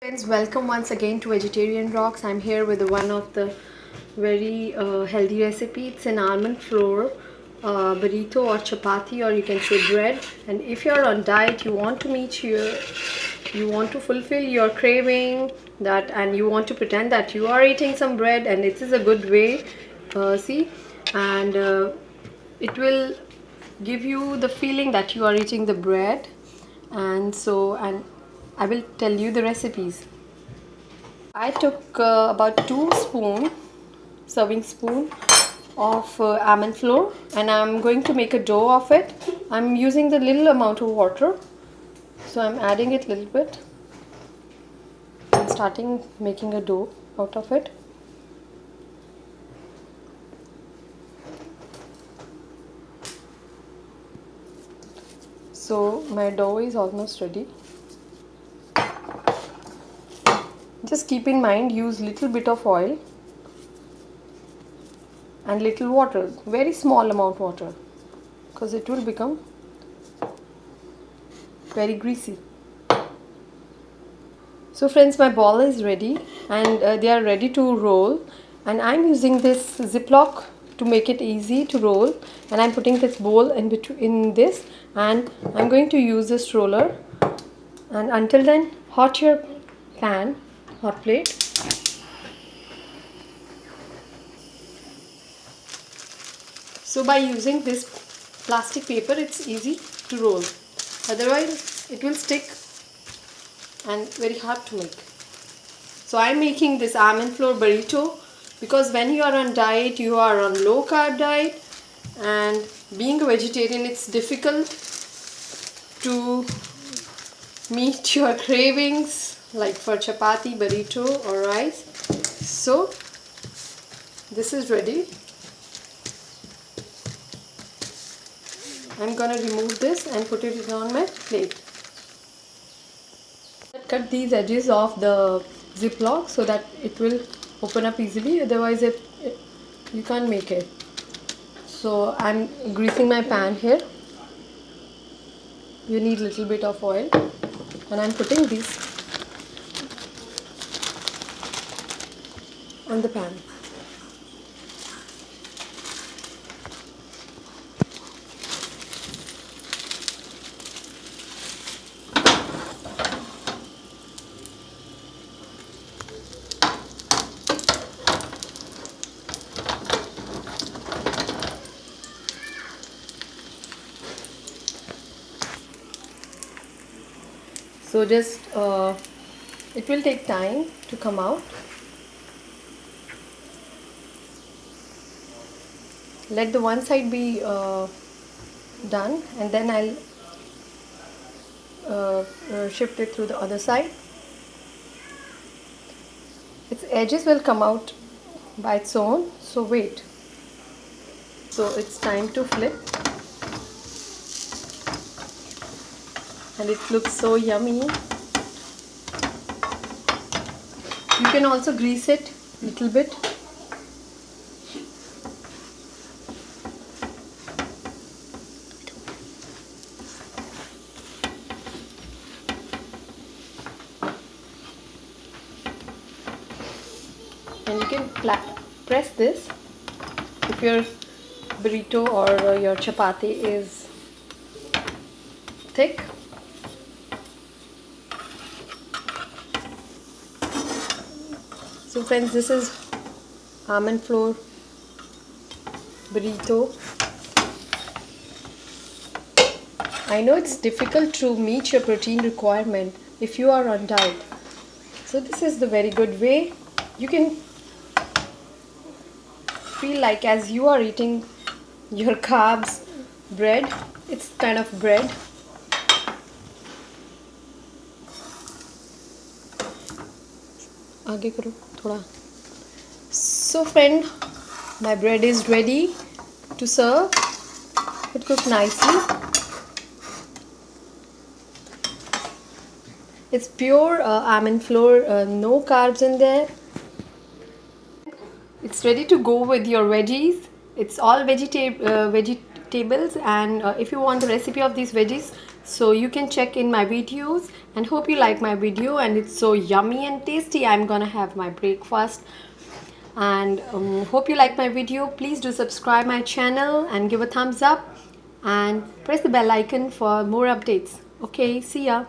Friends, welcome once again to Vegetarian Rocks. I'm here with one of the very healthy recipe. It's an almond flour burrito or chapati, or you can say bread. And if you're on diet, you want to you want to fulfill your craving that, and you want to pretend that you are eating some bread, and it is a good way. See, and it will give you the feeling that you are eating the bread, and I will tell you the recipes. I took about 2 serving spoon of almond flour, and I'm going to make a dough of it. I'm using the little amount of water, so I'm adding it a little bit and starting making a dough out of it. So my dough is almost ready. Just keep in mind, use little bit of oil and little water, very small amount water, because it will become very greasy. So friends, my ball is ready, and they are ready to roll, and I'm using this Ziploc to make it easy to roll, and I'm putting this bowl in between this, and I'm going to use this roller. And until then, hot your pan, hot plate. So by using this plastic paper, it's easy to roll, otherwise it will stick and very hard to make. So I'm making this almond flour burrito because when you are on diet, you are on low carb diet, and being a vegetarian, it's difficult to meet your cravings like for chapati, burrito or rice. So this is ready. I'm gonna remove this and put it on my plate. Cut these edges of the Ziploc so that it will open up easily, otherwise you can't make it. So I'm greasing my pan here. You need little bit of oil, and I'm putting these on the pan. So just it will take time to come out. Let the one side be done, and then I'll shift it through the other side. Its edges will come out by its own, so wait. So it's time to flip, and it looks so yummy. You can also grease it a little bit. And you can press this if your burrito or your chapati is thick. So friends, this is almond flour burrito. I know it's difficult to meet your protein requirement if you are on diet. So this is the very good way. You can feel like as you are eating your carbs, bread. It's kind of bread. आगे करो थोड़ा. So friend, my bread is ready to serve. It cooked nicely. It's pure almond flour, no carbs in there. It's ready to go with your veggies. It's all vegetables, and if you want the recipe of these veggies, So you can check in my videos, and hope you like my video. And it's so yummy and tasty. I'm gonna have my breakfast, and hope you like my video. Please do subscribe my channel and give a thumbs up and press the bell icon for more updates. Okay, see ya.